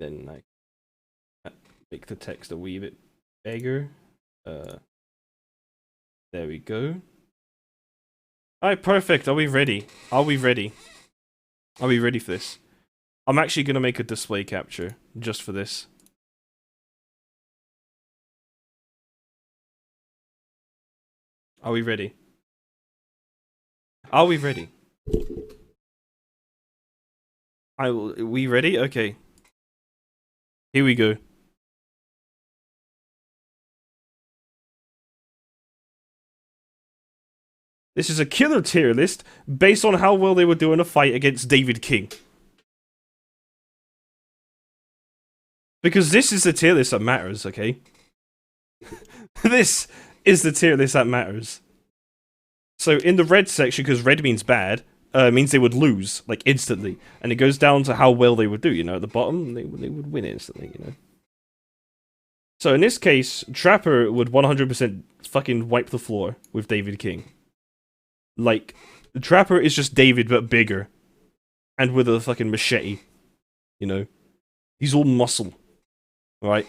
Then I make the text a wee bit bigger. There we go. Alright, perfect. Are we ready? Are we ready? Are we ready for this? I'm actually gonna make a display capture just for this. Are we ready? Are we ready? We ready? Okay. Here we go. This is a killer tier list based on how well they would do in a fight against David King. Because this is the tier list that matters, okay? This is the tier list that matters. So in the red section, because red means bad, means they would lose, like, instantly. And it goes down to how well they would do, you know? At the bottom, they would win instantly, you know? So in this case, Trapper would 100% fucking wipe the floor with David King. Like, Trapper is just David, but bigger. And with a fucking machete. You know? He's all muscle. Right?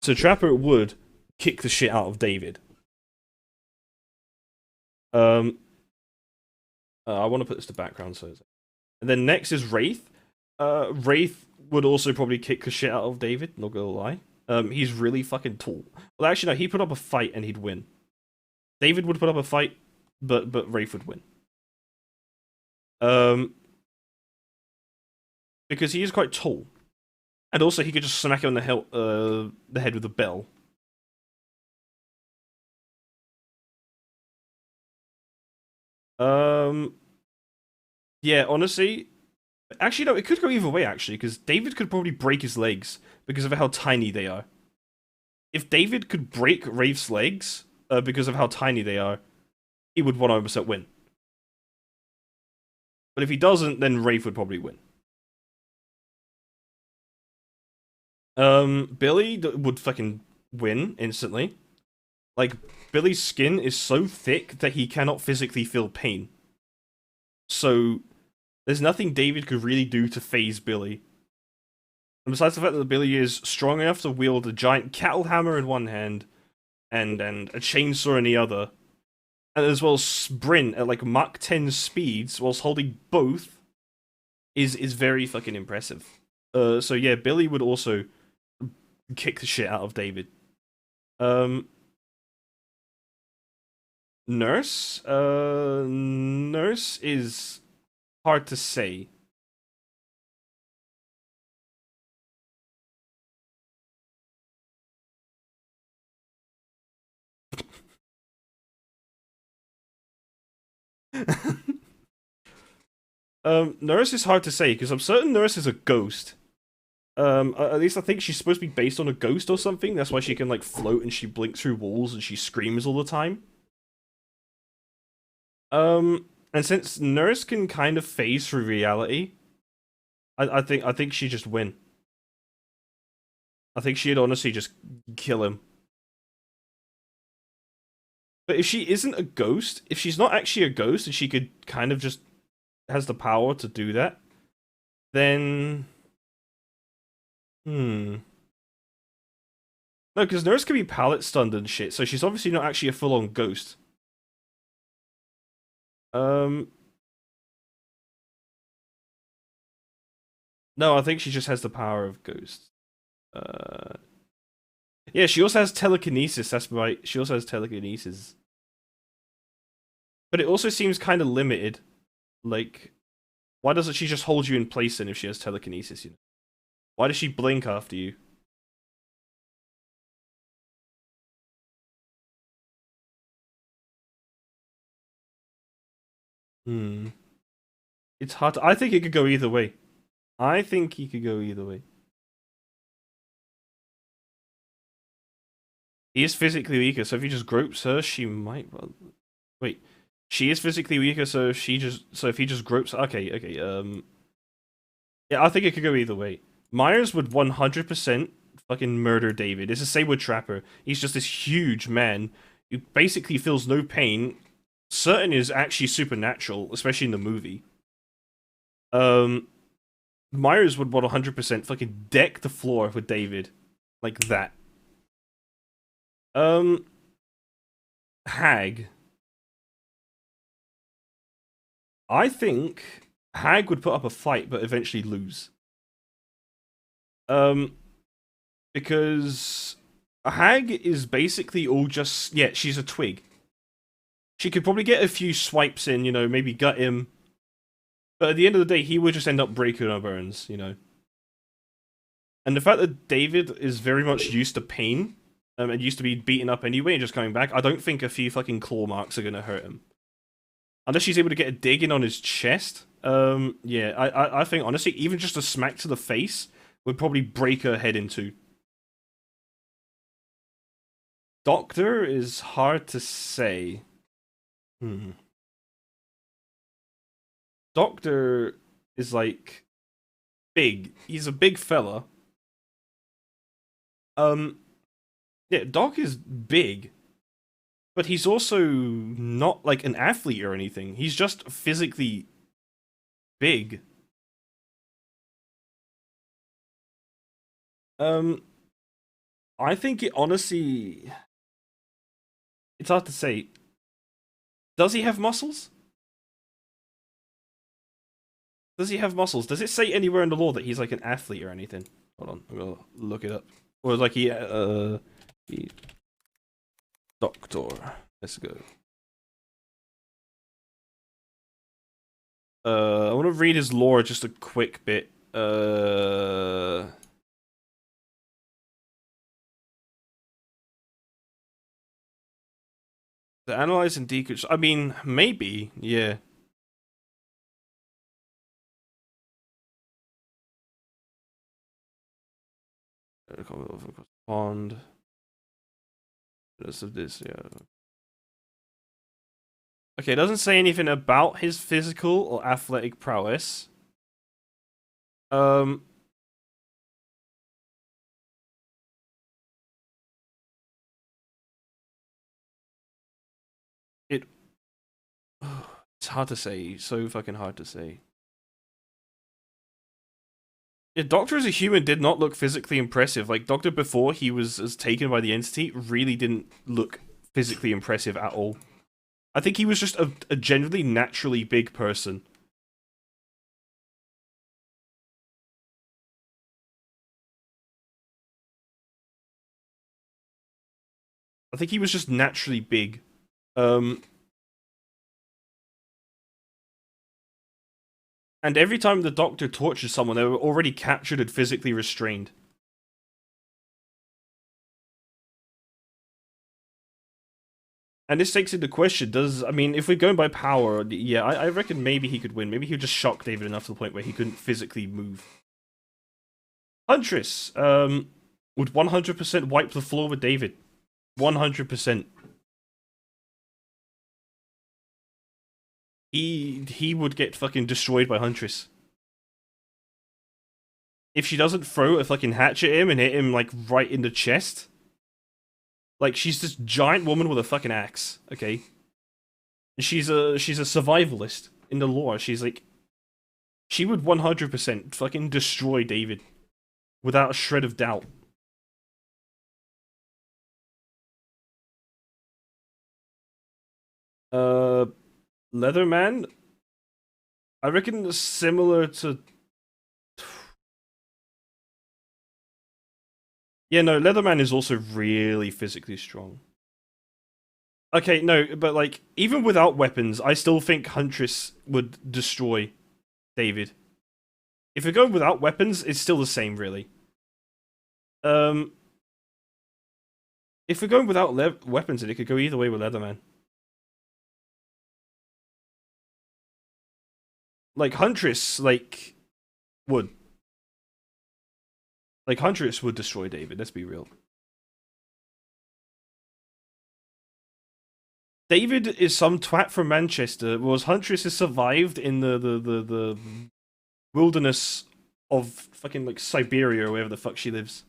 So Trapper would kick the shit out of David. I want to put this to background, so... And then next is Wraith. Wraith would also probably kick the shit out of David, not gonna lie. He's really fucking tall. Well, actually, no, he put up a fight and he'd win. David would put up a fight, but Wraith would win. Because he is quite tall. And also, he could just smack him on the head with a bell. Yeah, honestly... Actually, no, it could go either way, actually, because David could probably break his legs because of how tiny they are. If David could break Wraith's legs because of how tiny they are, he would 100% win. But if he doesn't, then Wraith would probably win. Billy would fucking win instantly. Like, Billy's skin is so thick that he cannot physically feel pain. So, there's nothing David could really do to phase Billy. And besides the fact that Billy is strong enough to wield a giant cattle hammer in one hand, and a chainsaw in the other, and as well as sprint at like Mach 10 speeds whilst holding both, is very fucking impressive. So yeah, Billy would also kick the shit out of David. Nurse? Nurse is hard to say. Nurse is hard to say, because I'm certain Nurse is a ghost. At least I think she's supposed to be based on a ghost or something, that's why she can, like, float and she blinks through walls and she screams all the time. And since Nurse can kind of phase through reality, I think she'd just win. I think she'd honestly just kill him. But if she isn't a ghost, if she's not actually a ghost and she could kind of just has the power to do that, then... No, because Nurse can be pallet stunned and shit, so she's obviously not actually a full-on ghost. No, I think she just has the power of ghosts. Yeah, she also has telekinesis, that's right. She also has telekinesis. But it also seems kind of limited. Like, why doesn't she just hold you in place then if she has telekinesis, you know? Why does she blink after you? It's hard to... I think it could go either way. I think he could go either way. He is physically weaker, so if he just gropes her, she might... Wait. She is physically weaker, so if he just gropes... Okay. Yeah, I think it could go either way. Myers would 100% fucking murder David. It's the same with Trapper. He's just this huge man who basically feels no pain. Certain is actually supernatural, especially in the movie. Myers would 100% fucking deck the floor with David. Like that. Um, Hag. I think Hag would put up a fight, but eventually lose. Um, because Hag is basically all just, yeah, she's a twig. She could probably get a few swipes in, you know, maybe gut him. But at the end of the day, he would just end up breaking her bones, you know. And the fact that David is very much used to pain, and used to be beaten up anyway and just coming back, I don't think a few fucking claw marks are gonna hurt him. Unless she's able to get a dig in on his chest. Yeah, I think honestly, even just a smack to the face would probably break her head in two. Doctor is hard to say. Hmm. Doctor is like big. He's a big fella. Um, yeah, Doc is big, but he's also not like an athlete or anything. He's just physically big. Um, I think it honestly, it's hard to say. Does he have muscles? Does he have muscles? Does it say anywhere in the law that he's like an athlete or anything? Hold on, I'm gonna look it up. Or like he doctor. Let's go. I want to read his lore just a quick bit. The analyze and decode. I mean, maybe, yeah. Pond. Of this, yeah. Okay, it doesn't say anything about his physical or athletic prowess. Um, it. It's hard to say. So fucking hard to say. Yeah, Doctor as a human did not look physically impressive. Like Doctor before he was as taken by the entity really didn't look physically impressive at all. I think he was just a generally naturally big person. I think he was just naturally big. Um, and every time the Doctor tortured someone, they were already captured and physically restrained. And this takes into question, I mean, if we're going by power, yeah, I reckon maybe he could win. Maybe he would just shock David enough to the point where he couldn't physically move. Huntress, would 100% wipe the floor with David. 100%. He would get fucking destroyed by Huntress. If she doesn't throw a fucking hatch at him and hit him, like, right in the chest. Like, she's this giant woman with a fucking axe, okay? She's a survivalist in the lore. She's like, she would 100% fucking destroy David without a shred of doubt. Uh, Leatherman, I reckon similar to. Yeah, no, Leatherman is also really physically strong. Okay, no, but like, even without weapons, I still think Huntress would destroy David. If you're going without weapons, it's still the same, really. Um, if we're going without weapons, it could go either way with Leatherman. Like, Huntress, like, would. Like, Huntress would destroy David, let's be real. David is some twat from Manchester, whereas Huntress has survived in the wilderness of fucking, like, Siberia or wherever the fuck she lives.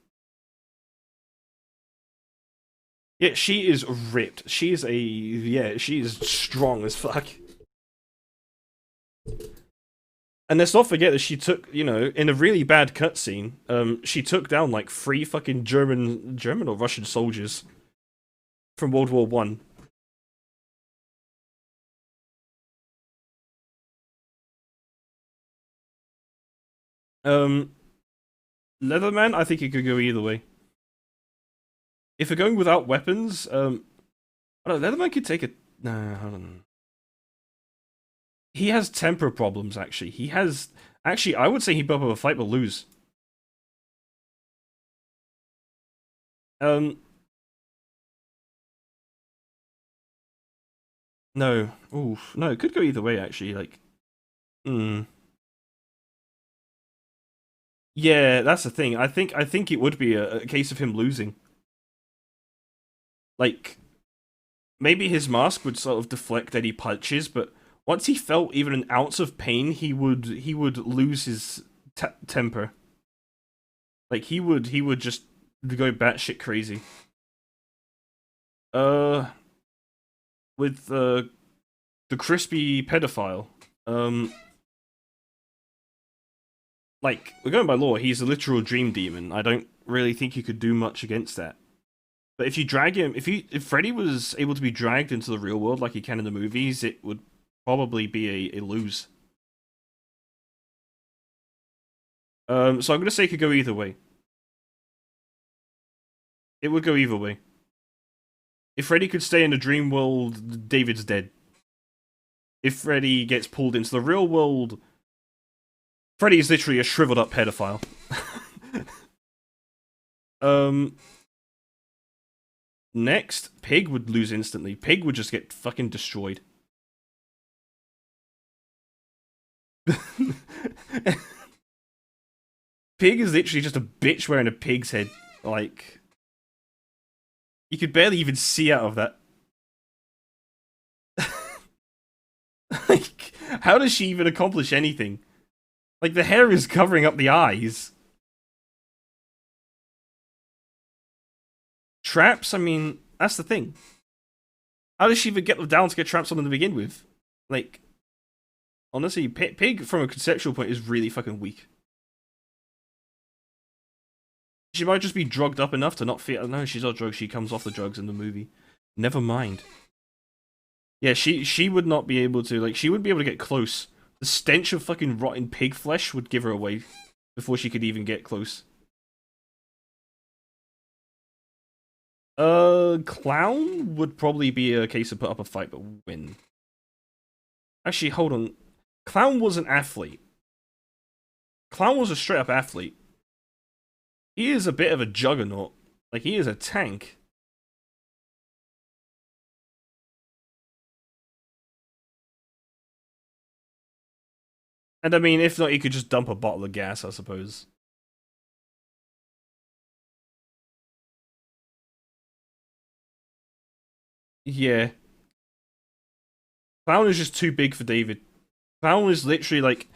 Yeah, she is ripped. She is she is strong as fuck. And let's not forget that she took, in a really bad cutscene, she took down like three fucking German or Russian soldiers from World War One. Um, Leatherman, I think it could go either way. If we're going without weapons, I don't know, Leatherman could take a. No, hold on. He has temper problems. Actually, he has. Actually, I would say he'd put up a fight but lose. Um, no. Oof. No, it could go either way. Actually, like. Hmm. Yeah, that's the thing. I think it would be a case of him losing. Like maybe his mask would sort of deflect any punches, but once he felt even an ounce of pain, he would lose his temper. Like he would just go batshit crazy. Uh, with the crispy pedophile. Um, like we're going by law, he's a literal dream demon. I don't really think you could do much against that. But if you drag him, if Freddy was able to be dragged into the real world like he can in the movies, it would probably be a lose. So I'm gonna say it could go either way. It would go either way. If Freddy could stay in the dream world, David's dead. If Freddy gets pulled into the real world, Freddy is literally a shriveled up pedophile. um, Next, Pig would lose instantly. Pig would just get fucking destroyed. Pig is literally just a bitch wearing a pig's head. Like, you could barely even see out of that. Like, how does she even accomplish anything? Like, the hair is covering up the eyes. Traps, I mean, that's the thing. How does she even get them down to get traps on them to begin with? Like, honestly, Pig, from a conceptual point, is really fucking weak. She might just be drugged up enough to not feel. No, she's not drugged. She comes off the drugs in the movie. Never mind. Yeah, she would not be able to. Like, she wouldn't be able to get close. The stench of fucking rotten pig flesh would give her away before she could even get close. Clown would probably be a case of put up a fight but win. Actually, hold on. Clown was an athlete. Clown was a straight up athlete. He is a bit of a juggernaut. Like, he is a tank. And I mean, if not, he could just dump a bottle of gas, I suppose. Yeah. Clown is just too big for David. Clown is literally like.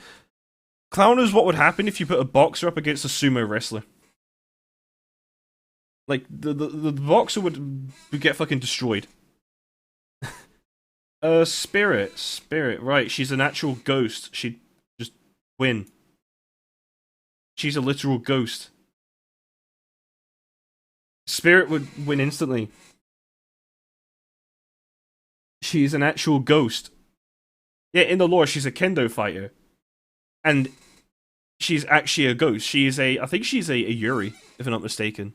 Clown is what would happen if you put a boxer up against a sumo wrestler. Like, the boxer would get fucking destroyed. Spirit, right. She's an actual ghost. She'd just win. She's a literal ghost. Spirit would win instantly. She's an actual ghost. Yeah, in the lore, she's a kendo fighter. And she's actually a ghost. She is I think she's a Yuri, if I'm not mistaken.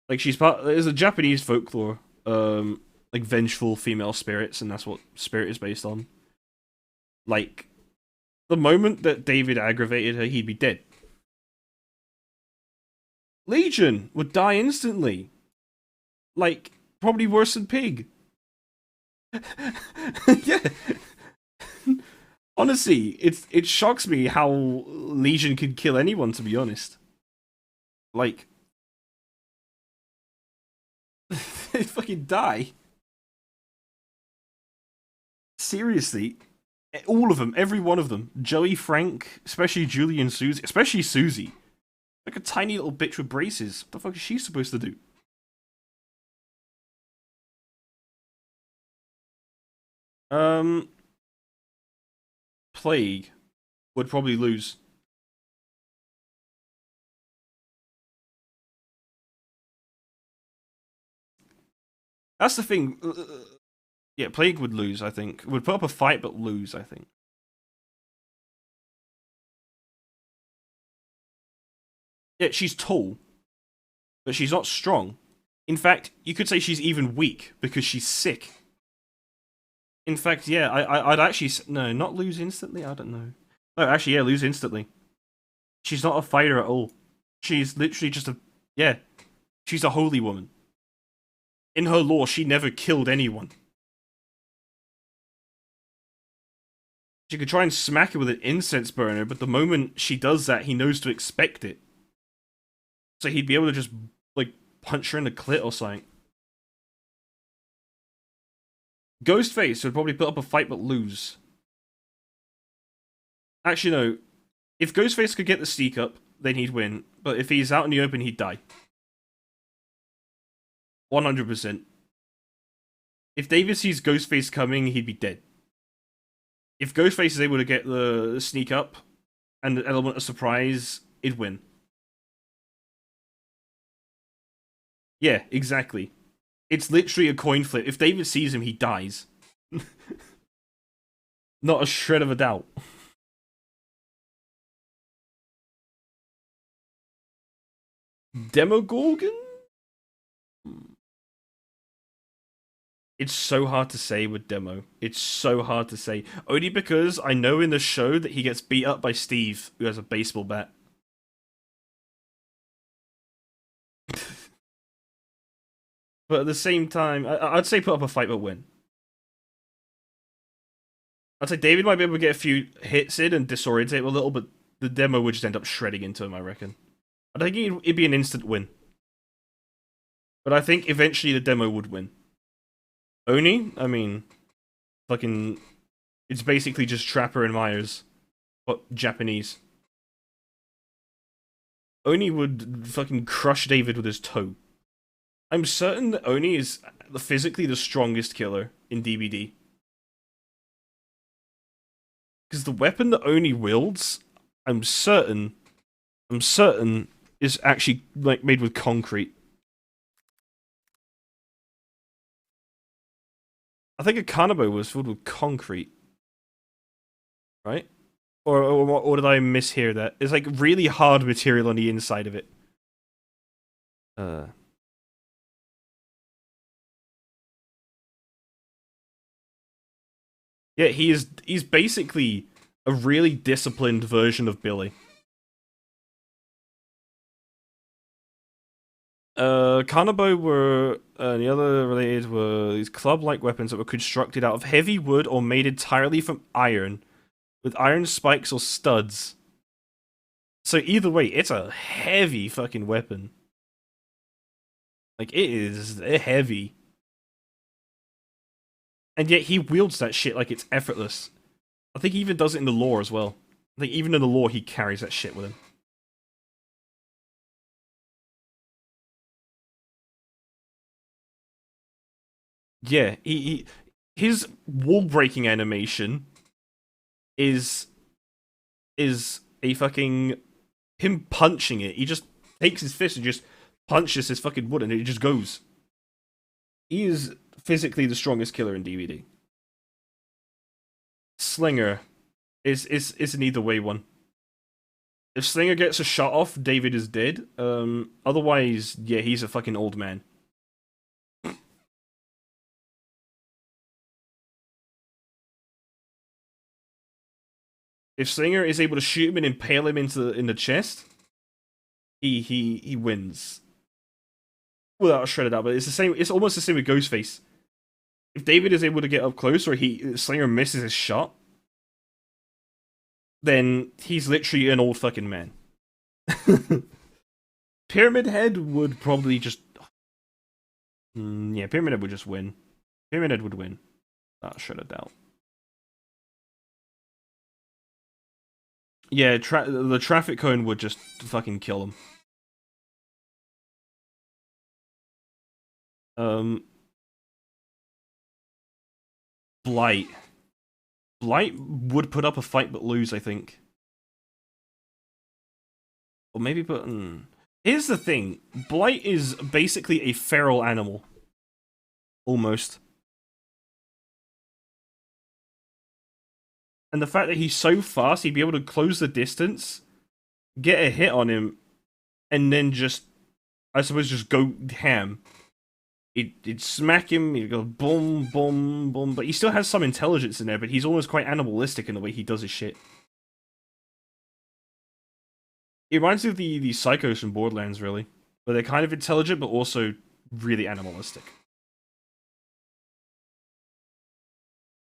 Like, she's part, there's a Japanese folklore, like vengeful female spirits, and that's what Spirit is based on. Like, the moment that David aggravated her, he'd be dead. Legion would die instantly. Like, probably worse than Pig. Yeah. Honestly, it shocks me how Legion could kill anyone, to be honest. Like, they fucking die. Seriously. All of them, every one of them. Joey, Frank, especially Julie and Susie, especially Susie. Like a tiny little bitch with braces. What the fuck is she supposed to do? Um, Plague would probably lose. That's the thing. Yeah, Plague would lose, I think. Would put up a fight, but lose, I think. Yeah, she's tall, but she's not strong. In fact, you could say she's even weak because she's sick. In fact, yeah, I'd actually no, not lose instantly. I don't know. No, actually, yeah, lose instantly. She's not a fighter at all. She's literally just a yeah. She's a holy woman. In her lore, she never killed anyone. She could try and smack it with an incense burner, but the moment she does that, he knows to expect it. So he'd be able to just like punch her in the clit or something. Ghostface would probably put up a fight but lose. Actually, no. If Ghostface could get the sneak up, then he'd win. But if he's out in the open, he'd die. 100%. If David sees Ghostface coming, he'd be dead. If Ghostface is able to get the sneak up and the element of surprise, it'd win. Yeah, exactly. It's literally a coin flip. If David sees him, he dies. Not a shred of a doubt. Demogorgon? It's so hard to say with Demo. It's so hard to say. Only because I know in the show that he gets beat up by Steve, who has a baseball bat. But at the same time, I'd say put up a fight but win. I'd say David might be able to get a few hits in and disorient him a little, but the Demo would just end up shredding into him, I reckon. I think it'd be an instant win. But I think eventually the Demo would win. Oni? I mean, fucking... It's basically just Trapper and Myers. But Japanese. Oni would fucking crush David with his toe. I'm certain that Oni is physically the strongest killer in DBD. Because the weapon that Oni wields, I'm certain, is actually like made with concrete. I think a Kanabo was filled with concrete, right? Or did I mishear that? It's like really hard material on the inside of it. Yeah, he's basically a really disciplined version of Billy. Kanabo were, the other related were these club-like weapons that were constructed out of heavy wood or made entirely from iron, with iron spikes or studs. So either way, it's a heavy fucking weapon. Like, it is heavy. And yet he wields that shit like it's effortless. I think he even does it in the lore as well. I think even in the lore he carries that shit with him. Yeah, his wall breaking animation is a fucking him punching it. He just takes his fist and just punches his fucking wood and it just goes. He is physically the strongest killer in DVD. Slinger is an either way one. If Slinger gets a shot off, David is dead. Otherwise, yeah, he's a fucking old man. If Slinger is able to shoot him and impale him in the chest, he wins. Without a shredded out, but it's the same. It's almost the same with Ghostface. If David is able to get up close, or Slinger misses his shot, then he's literally an old fucking man. Pyramid Head would probably just, yeah, Pyramid Head would just win. Pyramid Head would win. Without a shredded doubt. Yeah, the traffic cone would just fucking kill him. Blight. Blight would put up a fight but lose, I think. Or maybe put... Here's the thing. Blight is basically a feral animal. Almost. And the fact that he's so fast, he'd be able to close the distance, get a hit on him, and then just, I suppose, just go ham. It'd smack him, he'd go boom, boom, boom, but he still has some intelligence in there, but he's almost quite animalistic in the way he does his shit. It reminds me of the psychos from Borderlands, really. But they're kind of intelligent, but also really animalistic.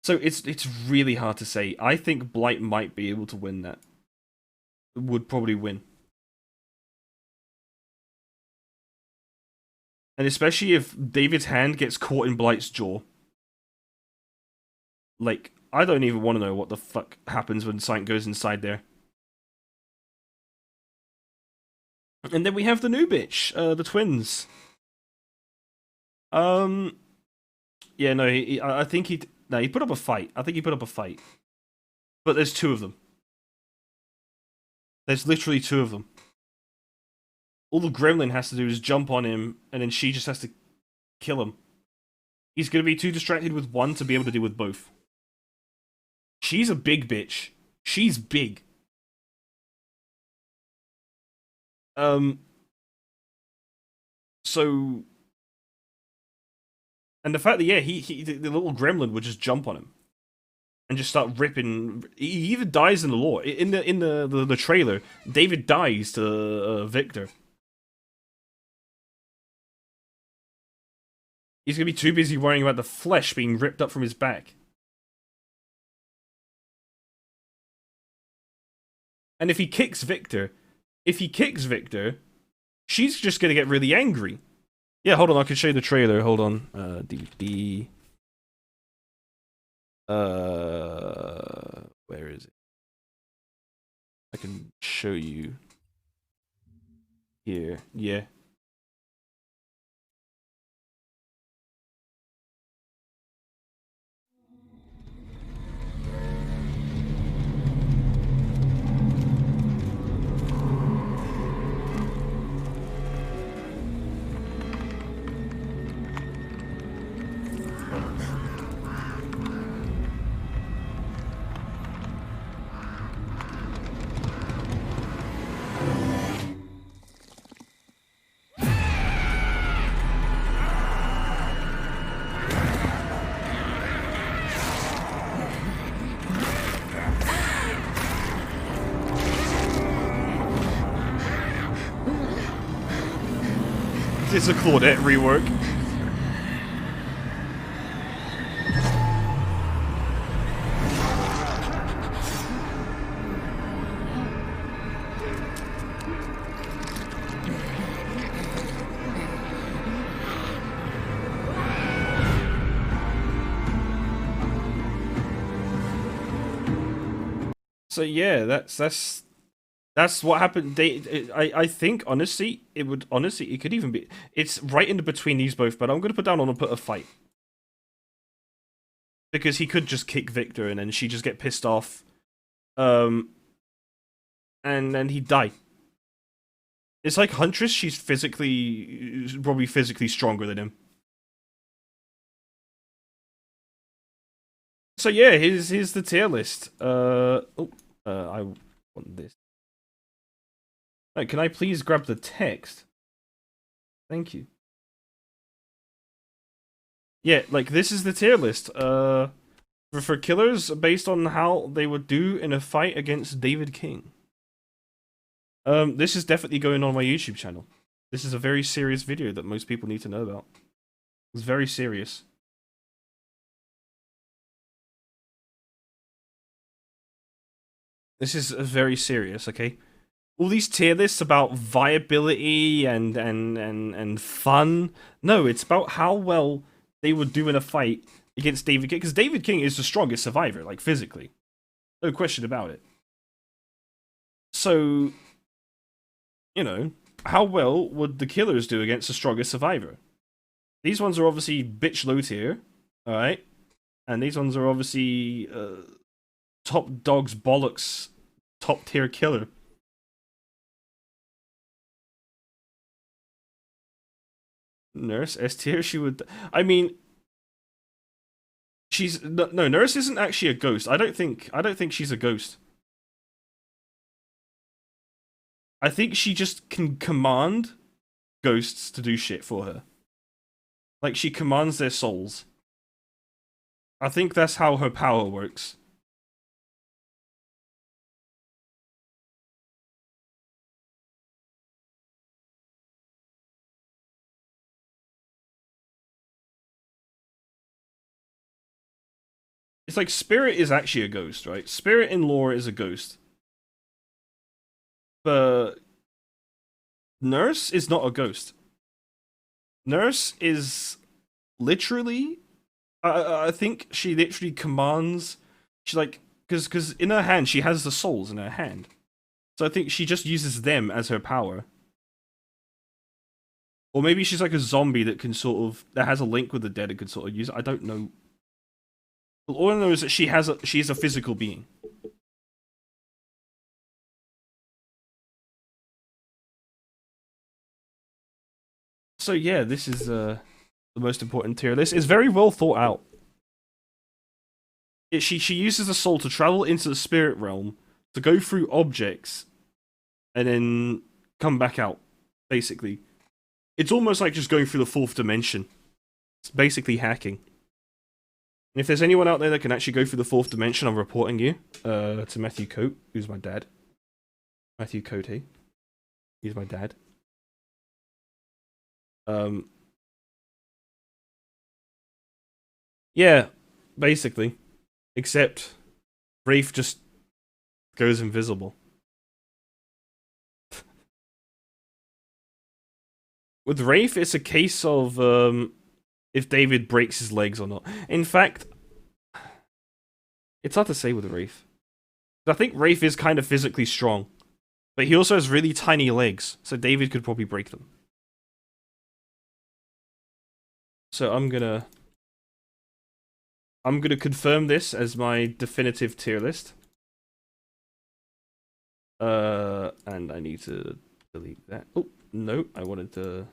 So it's really hard to say. I think Blight might be able to win that. Would probably win. And especially if David's hand gets caught in Blight's jaw. Like, I don't even want to know what the fuck happens when something goes inside there. And then we have the new bitch, the twins. Yeah, no, I think he put up a fight. I think he put up a fight. But there's two of them. There's literally two of them. All the gremlin has to do is jump on him, and then she just has to kill him. He's gonna be too distracted with one to be able to deal with both. She's a big bitch. She's big. So... And the fact that, yeah, the little gremlin would just jump on him. And just start ripping... He even dies in the lore. In the trailer, David dies to Victor. He's gonna be too busy worrying about the flesh being ripped up from his back. And if he kicks Victor, she's just gonna get really angry. Yeah, hold on, I can show you the trailer. Hold on. DVD. Where is it? I can show you. Here. Yeah. It's a Claudette rework. So yeah, that's what happened. I think honestly, it could even be. It's right in between these both, but I'm gonna put down on and put a fight because he could just kick Victor and then she just get pissed off, and then he'd die. It's like Huntress. She's probably physically stronger than him. So yeah, here's the tier list. I want this. Can I please grab the text? Thank you. Yeah, like, this is the tier list. For killers, based on how they would do in a fight against David King. This is definitely going on my YouTube channel. This is a very serious video that most people need to know about. It's very serious. This is very serious, okay? All these tier lists about viability and fun. No, it's about how well they would do in a fight against David King. Because David King is the strongest survivor, like, physically. No question about it. So, you know, how well would the killers do against the strongest survivor? These ones are obviously bitch low tier, alright? And these ones are obviously top dog's bollocks, top tier killer. Nurse S tier. She would. I mean, she's no Nurse isn't actually a ghost. I don't think. I don't think she's a ghost. I think she just can command ghosts to do shit for her. Like she commands their souls. I think that's how her power works. It's like Spirit is actually a ghost, right? Spirit in lore is a ghost. But Nurse is not a ghost. Nurse is literally I think she literally commands she like because in her hand she has the souls in her hand. So I think she just uses them as her power. Or maybe she's like a zombie that can sort of that has a link with the dead and can sort of use it. I don't know. All I know is that she's a physical being. So yeah, this is the most important tier list. It's very well thought out. She uses the soul to travel into the spirit realm to go through objects and then come back out. Basically, it's almost like just going through the fourth dimension. It's basically hacking. And if there's anyone out there that can actually go through the fourth dimension, I'm reporting you to Matthew Coate, who's my dad. Matthew Coate. He's my dad. Yeah, basically. Except Rafe just goes invisible. With Rafe, it's a case of if David breaks his legs or not. In fact, it's hard to say with Rafe. I think Rafe is kind of physically strong, but he also has really tiny legs, so David could probably break them. So I'm gonna confirm this as my definitive tier list. And I need to delete that. Oh, no, I wanted to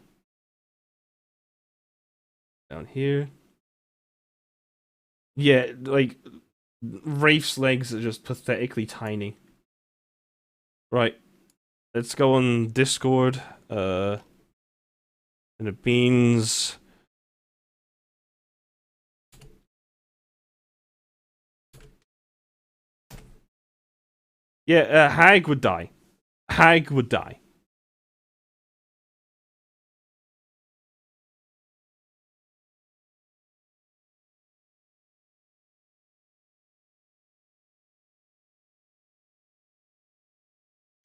down here. Yeah, like Rafe's legs are just pathetically tiny. Right. Let's go on Discord. And it means yeah, Hag would die. Hag would die.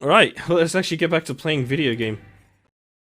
Alright, well, let's actually get back to playing video game.